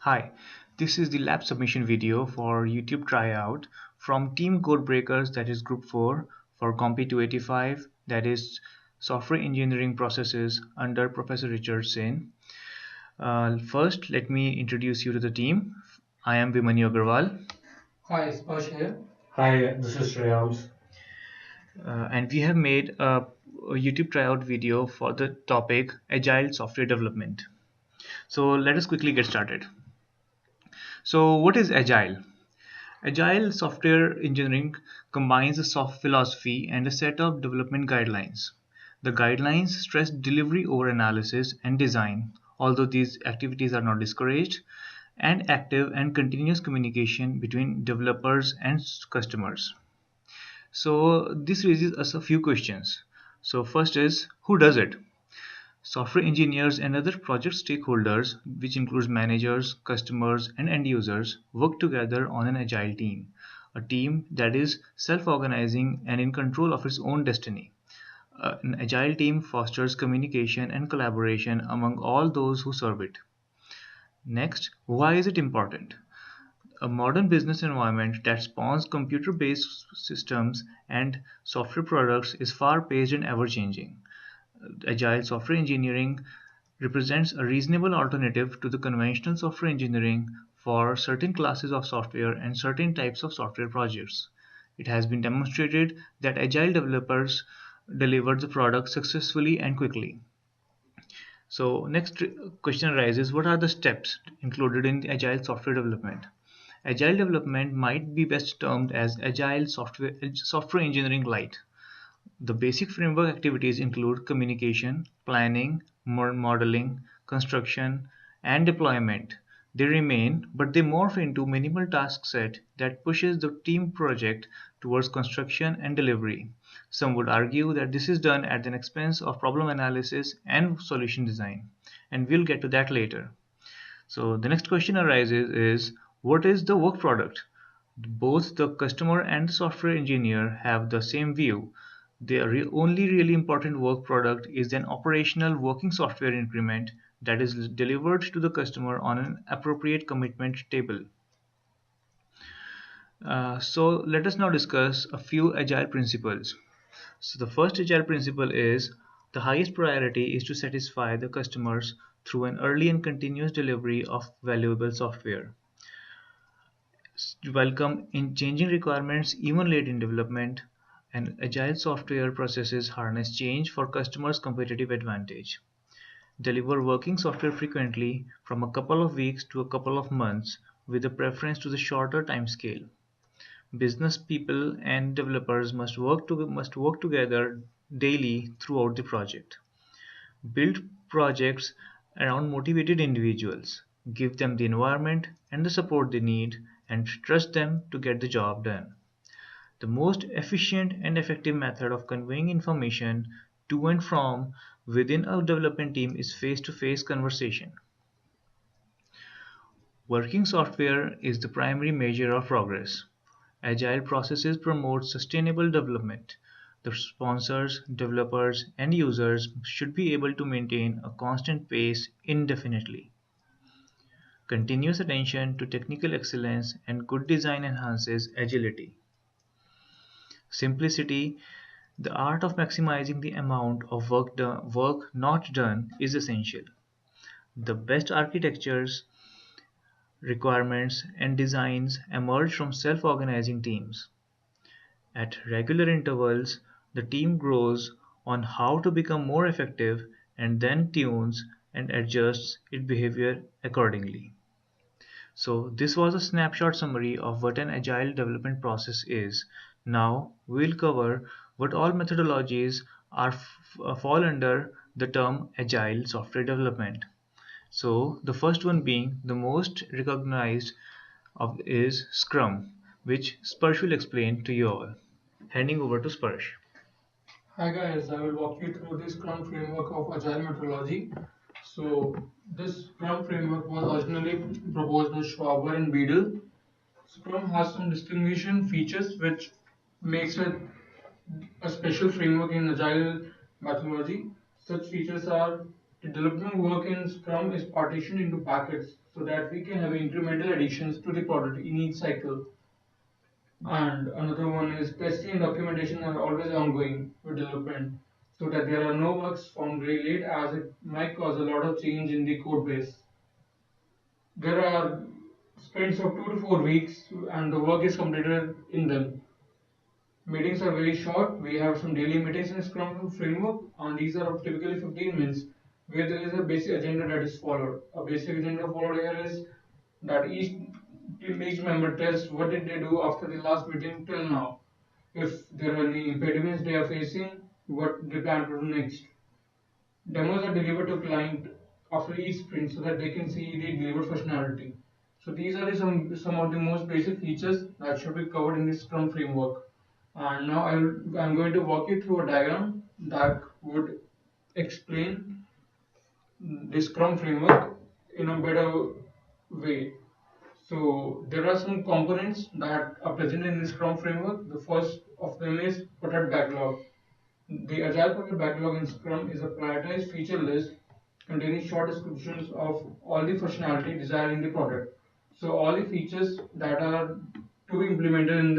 Hi, this is the lab submission video for YouTube tryout from Team CodeBreakers, that is Group 4, for CompE 285, that is Software Engineering Processes under Professor Shreyams Jain. First, let me introduce you to the team. I am Vimanyu Aggarwal. Hi, Sparsh here. Hi, this is Shreyams. And we have made a YouTube tryout video for the topic Agile Software Development. So let us quickly get started. So what is Agile? Agile software engineering combines a soft philosophy and a set of development guidelines. The guidelines stress delivery over analysis and design, although these activities are not discouraged, and active and continuous communication between developers and customers. So this raises us a few questions. So first is, who does it? Software engineers and other project stakeholders, which includes managers, customers, and end users, work together on an agile team, a team that is self-organizing and in control of its own destiny. An agile team fosters communication and collaboration among all those who serve it. Next, why is it important? A modern business environment that spawns computer-based systems and software products is far-paced and ever-changing. Agile software engineering represents a reasonable alternative to the conventional software engineering for certain classes of software and certain types of software projects. It has been demonstrated that agile developers deliver the product successfully and quickly. So next question arises, what are the steps included in agile software development? Agile development might be best termed as agile software engineering light. The basic framework activities include communication, planning, modeling, construction, and deployment. They remain, but they morph into minimal task set that pushes the team project towards construction and delivery. Some would argue that this is done at the expense of problem analysis and solution design, and we'll get to that later. So the next question arises is, what is the work product? Both the customer and the software engineer have the same view. The only really important work product is an operational working software increment that is delivered to the customer on an appropriate commitment table. So let us now discuss a few agile principles. So the first agile principle is the highest priority is to satisfy the customers through an early and continuous delivery of valuable software. Welcome in changing requirements even late in development, and agile software processes harness change for customers' competitive advantage. Deliver working software frequently, from a couple of weeks to a couple of months, with a preference to the shorter timescale. Business people and developers must work together daily throughout the project. Build projects around motivated individuals, give them the environment and the support they need, and trust them to get the job done. The most efficient and effective method of conveying information to and from within a development team is face-to-face conversation. Working software is the primary measure of progress. Agile processes promote sustainable development. The sponsors, developers, and users should be able to maintain a constant pace indefinitely. Continuous attention to technical excellence and good design enhances agility. Simplicity, the art of maximizing the amount of work not done, is essential. The best architectures, requirements, and designs emerge from self-organizing teams. At regular intervals, the team grows on how to become more effective and then tunes and adjusts its behavior accordingly. So this was a snapshot summary of what an agile development process is. Now we'll cover what all methodologies fall under the term agile software development. So the first one being the most recognized of is Scrum, which Sparsh will explain to you all. Handing over to Sparsh. Hi guys, I will walk you through the Scrum framework of Agile methodology. So this Scrum framework was originally proposed by Schwaber and Beadle. Scrum has some distinguishing features which makes it a special framework in Agile methodology. Such features are The development work in Scrum is partitioned into packets so that we can have incremental additions to the product in each cycle. And another one is testing and documentation are always ongoing with development so that there are no bugs found very late as it might cause a lot of change in the code base. There are sprints of 2 to 4 weeks and the work is completed in them. Meetings are very short. We have some daily meetings in Scrum framework, and these are of typically 15 minutes, where there is a basic agenda that is followed. A basic agenda followed here is that each member tells what did they do after the last meeting till now. If there are any impediments they are facing, what they plan to do next. Demos are delivered to client after each sprint so that they can see the delivered functionality. So these are some of the most basic features that should be covered in the Scrum framework. And now I'm going to walk you through a diagram that would explain the Scrum framework in a better way. So there are some components that are present in the Scrum framework. The first of them is product backlog. The Agile product backlog in Scrum is a prioritized feature list containing short descriptions of all the functionality desired in the product. So all the features that are to be implemented in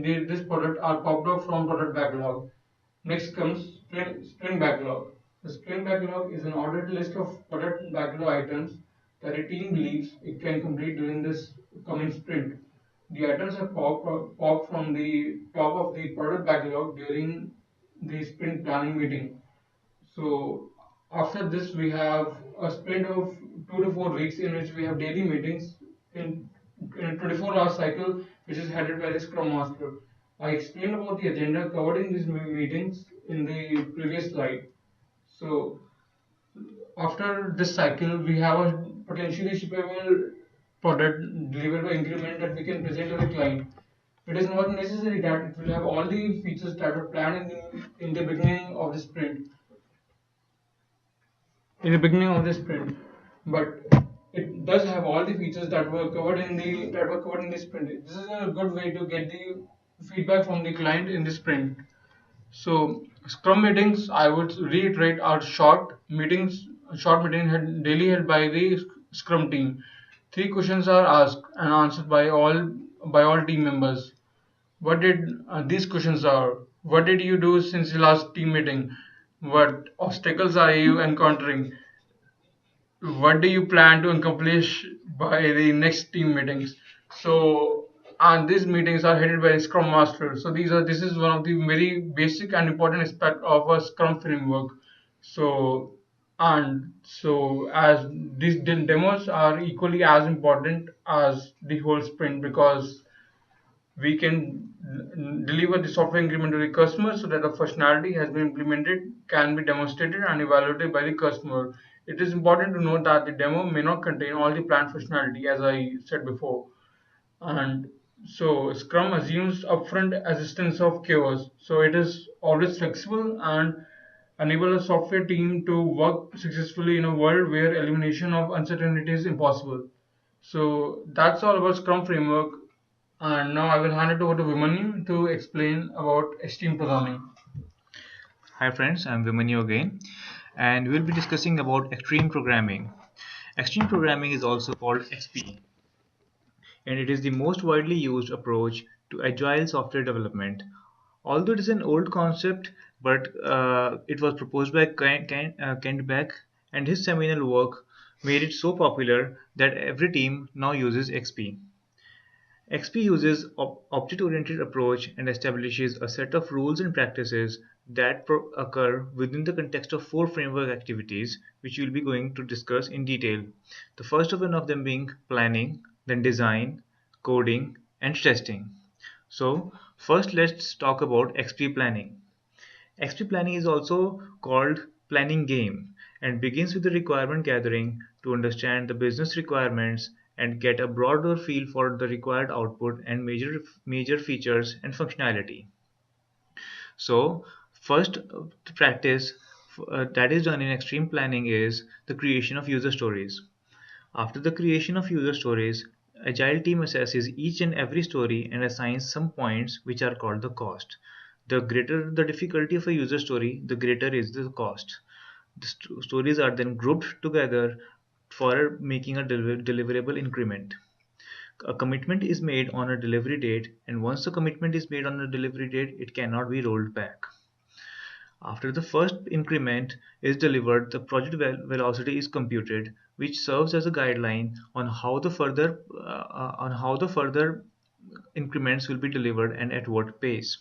this product are popped up from product backlog. Next comes sprint backlog. The sprint backlog is an ordered list of product backlog items that a team believes it can complete during this coming sprint. The items are popped from the top of the product backlog during the sprint planning meeting. So after this, we have a sprint of 2 to 4 weeks in which we have daily meetings in a 24-hour cycle, which is headed by the Scrum Master. I explained about the agenda covered in these meetings in the previous slide. So after this cycle, we have a potentially shippable product delivered by increment that we can present to the client. It is not necessary that it will have all the features that were planned in the beginning of the sprint. But it does have all the features that were covered in the sprint. This is a good way to get the feedback from the client in the sprint. So Scrum meetings, I would reiterate, are short meeting daily held by the Scrum team. 3 questions are asked and answered by all team members. What did these questions are? What did you do since the last team meeting? What obstacles are you encountering? What do you plan to accomplish by the next team meetings? So, and these meetings are headed by a Scrum Master. So this is one of the very basic and important aspect of a Scrum framework. So, and so as these demos are equally as important as the whole sprint, because we can deliver the software increment to the customer so that the functionality has been implemented, can be demonstrated and evaluated by the customer. It is important to note that the demo may not contain all the planned functionality, as I said before. And so Scrum assumes upfront existence of chaos. So it is always flexible and enable a software team to work successfully in a world where elimination of uncertainty is impossible. So that's all about Scrum framework. And now I will hand it over to Vimanyu to explain about extreme programming. Hi friends, I'm Vimanyu again, and we'll be discussing about extreme programming. Extreme programming is also called XP, and it is the most widely used approach to agile software development. Although it is an old concept, but it was proposed by Kent Beck, and his seminal work made it so popular that every team now uses XP. XP uses object-oriented approach and establishes a set of rules and practices that occur within the context of 4 framework activities, which we'll be going to discuss in detail. The first of one of them being planning, then design, coding, and testing. So first let's talk about XP planning. XP planning is also called planning game and begins with the requirement gathering to understand the business requirements and get a broader feel for the required output and major features and functionality. So first practice that is done in extreme planning is the creation of user stories. After the creation of user stories, Agile team assesses each and every story and assigns some points which are called the cost. The greater the difficulty of a user story, the greater is the cost. The stories are then grouped together for making a deliverable increment. A commitment is made on a delivery date, and once a commitment is made on a delivery date, it cannot be rolled back. After the first increment is delivered, the project velocity is computed, which serves as a guideline on how the further increments will be delivered and at what pace.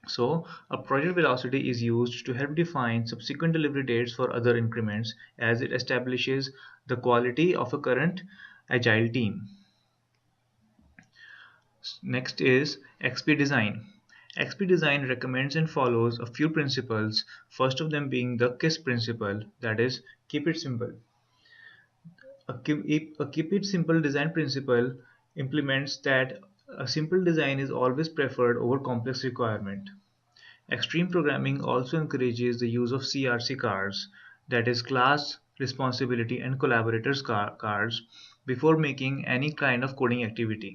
So, a project velocity is used to help define subsequent delivery dates for other increments, as it establishes the quality of a current agile team. Next is XP design. XP design recommends and follows a few principles, first of them being the KISS principle, that is, keep it simple. A keep it simple design principle implements that a simple design is always preferred over complex requirement. Extreme programming also encourages the use of CRC cards, that is, class, responsibility, and collaborators cards, before making any kind of coding activity.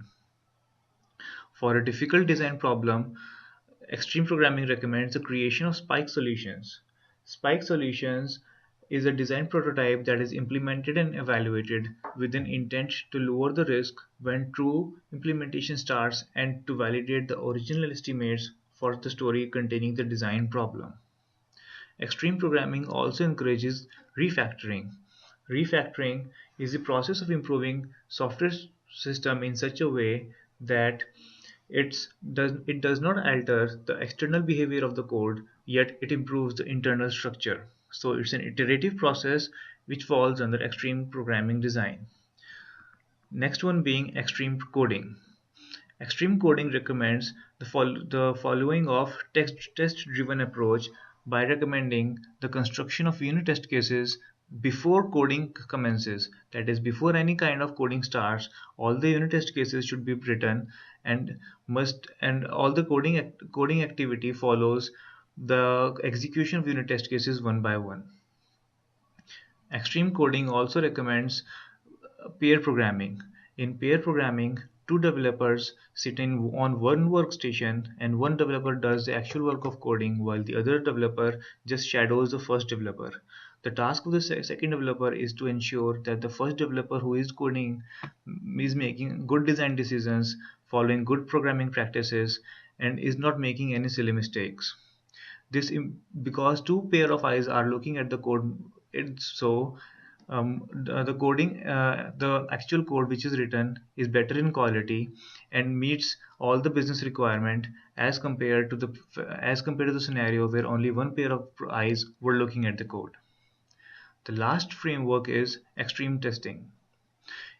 For a difficult design problem, extreme programming recommends the creation of spike solutions. Spike solutions is a design prototype that is implemented and evaluated with an intent to lower the risk when true implementation starts and to validate the original estimates for the story containing the design problem. Extreme programming also encourages refactoring. Refactoring is the process of improving software system in such a way that it does not alter the external behavior of the code, yet it improves the internal structure. So it's an iterative process which falls under extreme programming design. Next one being extreme coding. Extreme coding recommends the following of test-driven approach by recommending the construction of unit test cases before coding commences. That is, before any kind of coding starts, all the unit test cases should be written, and all the coding activity follows the execution of unit test cases one by one. Extreme coding also recommends pair programming. In pair programming, two developers sit on one workstation, and one developer does the actual work of coding while the other developer just shadows the first developer. The task of the second developer is to ensure that the first developer who is coding is making good design decisions, following good programming practices, and is not making any silly mistakes. Because two pair of eyes are looking at the code, the actual code which is written is better in quality and meets all the business requirement as compared to the scenario where only one pair of eyes were looking at the code. The last framework is extreme testing.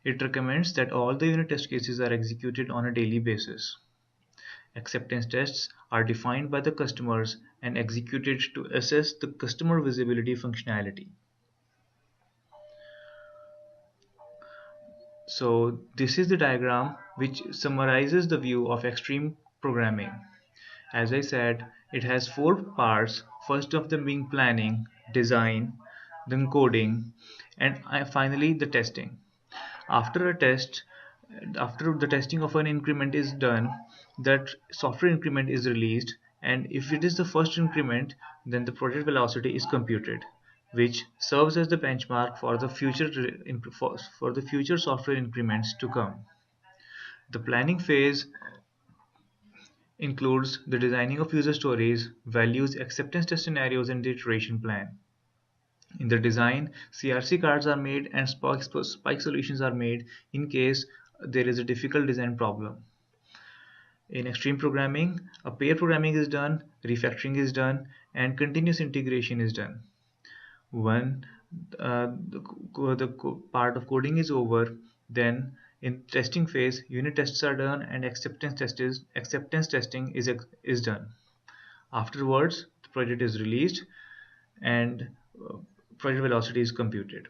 It recommends that all the unit test cases are executed on a daily basis. Acceptance tests are defined by the customers and executed to assess the customer visibility functionality. So this is the diagram which summarizes the view of extreme programming. As I said, it has four parts, first of them being planning, design, then coding, and finally the testing. After the testing of an increment is done, that software increment is released, and if it is the first increment, then the project velocity is computed, which serves as the benchmark for the future software increments to come. The planning phase includes the designing of user stories, values, acceptance test scenarios, and the iteration plan. In the design, CRC cards are made and spike solutions are made in case there is a difficult design problem. In extreme programming, a pair programming is done, refactoring is done, and continuous integration is done. When the part of coding is over, then in testing phase, unit tests are done and acceptance testing is done. Afterwards, the project is released and project velocity is computed.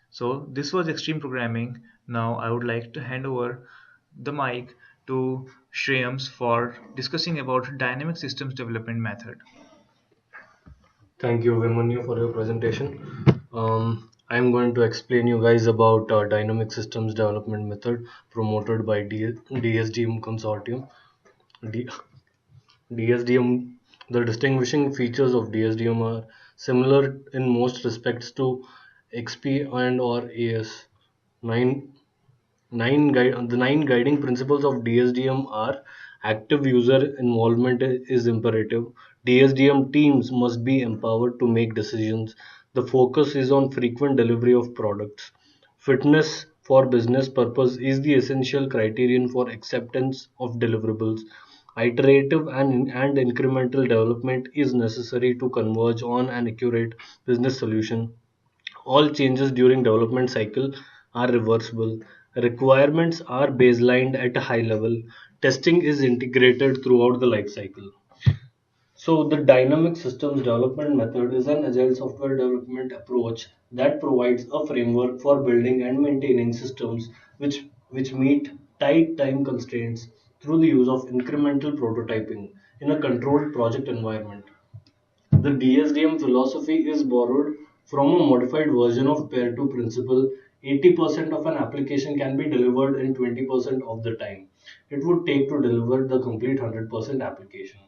So this was extreme programming. Now I would like to hand over the mic to Shreyams for discussing about dynamic systems development method. Thank you, Vimanyu, for your presentation. I'm going to explain you guys about dynamic systems development method promoted by DSDM consortium. D- DSDM, the distinguishing features of DSDM are similar in most respects to XP and or AS. Nine the nine guiding principles of DSDM are: active user involvement is imperative. DSDM teams must be empowered to make decisions. The focus is on frequent delivery of products. Fitness for business purpose is the essential criterion for acceptance of deliverables. Iterative and incremental development is necessary to converge on an accurate business solution. All changes during development cycle are reversible. Requirements are baselined at a high level. Testing is integrated throughout the life cycle. So the dynamic systems development method is an agile software development approach that provides a framework for building and maintaining systems which meet tight time constraints through the use of incremental prototyping in a controlled project environment. The DSDM philosophy is borrowed from a modified version of pair 2 principle. 80% of an application can be delivered in 20% of the time it would take to deliver the complete 100% application.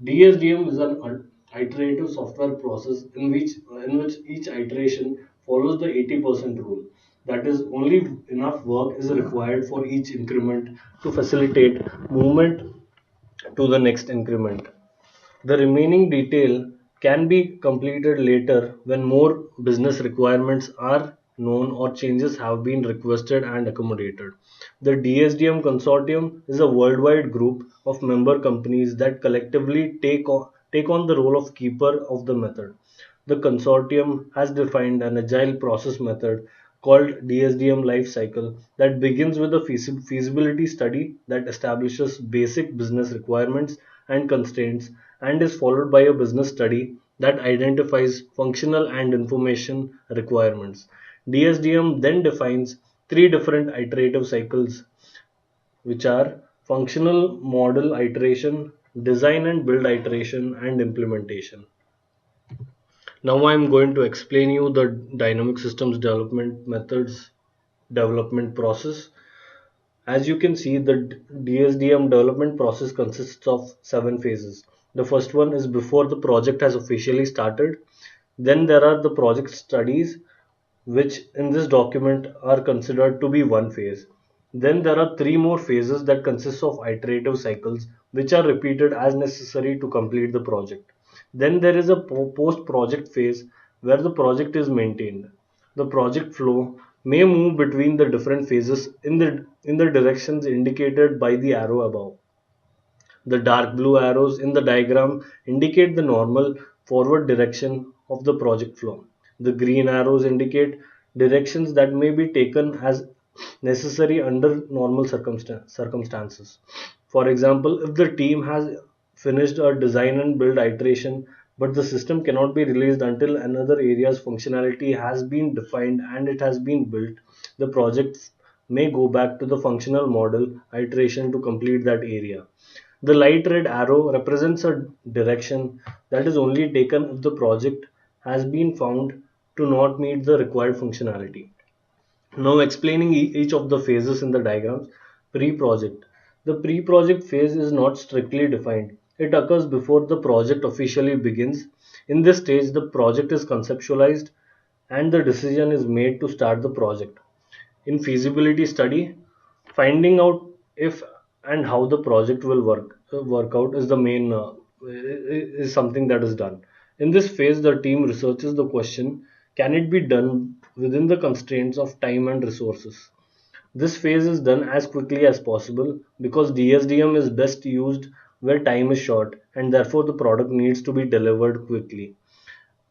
DSDM is an iterative software process in which each iteration follows the 80% rule. That is, only enough work is required for each increment to facilitate movement to the next increment. The remaining detail can be completed later when more business requirements are known or changes have been requested and accommodated. The DSDM Consortium is a worldwide group of member companies that collectively take on the role of keeper of the method. The consortium has defined an agile process method called DSDM life cycle that begins with a feasibility study that establishes basic business requirements and constraints and is followed by a business study that identifies functional and information requirements. DSDM then defines three different iterative cycles, which are functional model iteration, design and build iteration, and implementation. Now I'm going to explain you the dynamic systems development methods development process. As you can see, the DSDM development process consists of 7 phases. The first one is before the project has officially started. Then there are the project studies, which in this document are considered to be one phase. Then there are three more phases that consist of iterative cycles, which are repeated as necessary to complete the project. Then there is a post project phase where the project is maintained. The project flow may move between the different phases in the directions indicated by the arrow above. The dark blue arrows in the diagram indicate the normal forward direction of the project flow. The green arrows indicate directions that may be taken as necessary under normal circumstances. For example, if the team has finished a design and build iteration, but the system cannot be released until another area's functionality has been defined and it has been built, the project may go back to the functional model iteration to complete that area. The light red arrow represents a direction that is only taken if the project has been found to not meet the required functionality. Now explaining each of the phases in the diagrams. Pre-project. The pre-project phase is not strictly defined. It occurs before the project officially begins. In this stage, the project is conceptualized and the decision is made to start the project. In feasibility study, finding out if and how the project will work out is the main is something that is done. In this phase, the team researches the question: can it be done within the constraints of time and resources? This phase is done as quickly as possible because DSDM is best used where time is short and therefore the product needs to be delivered quickly.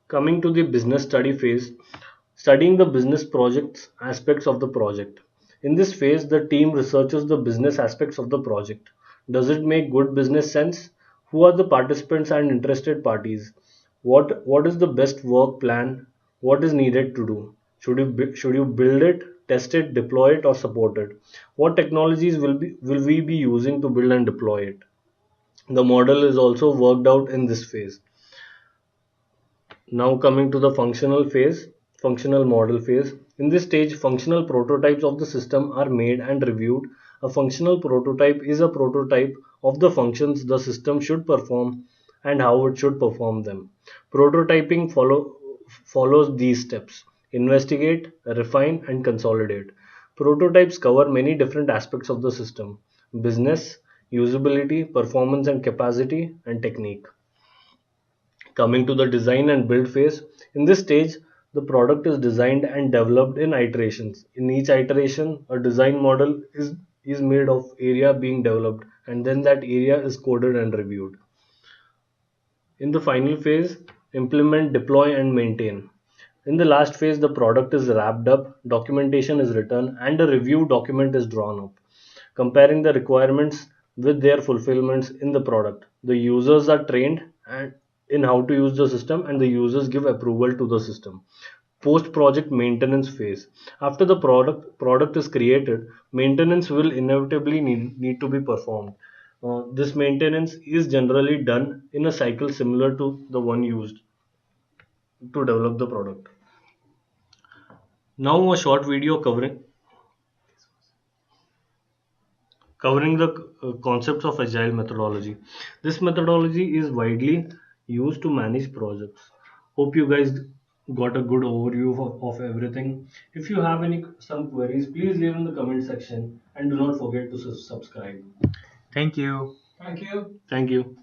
Coming to the business study phase, studying the business projects aspects of the project. In this phase, the team researches the business aspects of the project. Does it make good business sense? Who are the participants and interested parties? What is the best work plan? What is needed to do? Should you build it, test it, deploy it, or support it? What technologies will we be using to build and deploy it? The model is also worked out in this phase. Now coming to the functional model phase. In this stage, functional prototypes of the system are made and reviewed. A functional prototype is a prototype of the functions the system should perform and how it should perform them. Prototyping follows these steps: investigate, refine, and consolidate. Prototypes cover many different aspects of the system: business, usability, performance and capacity, and technique. Coming to the design and build phase, in this stage, the product is designed and developed in iterations. In each iteration, a design model is made of area being developed, and then that area is coded and reviewed. In the final phase, implement, deploy, and maintain. In the last phase, the product is wrapped up, documentation is written, and a review document is drawn up, comparing the requirements with their fulfillments in the product. The users are trained and in how to use the system, and the users give approval to the system. Post project maintenance phase. After the product is created, maintenance will inevitably need to be performed. This maintenance is generally done in a cycle similar to the one used to develop the product. Now a short video covering the concepts of agile methodology. This methodology is widely used to manage projects. Hope you guys got a good overview of everything. If you have any some queries, please leave in the comment section and do not forget to subscribe. Thank you. Thank you. Thank you.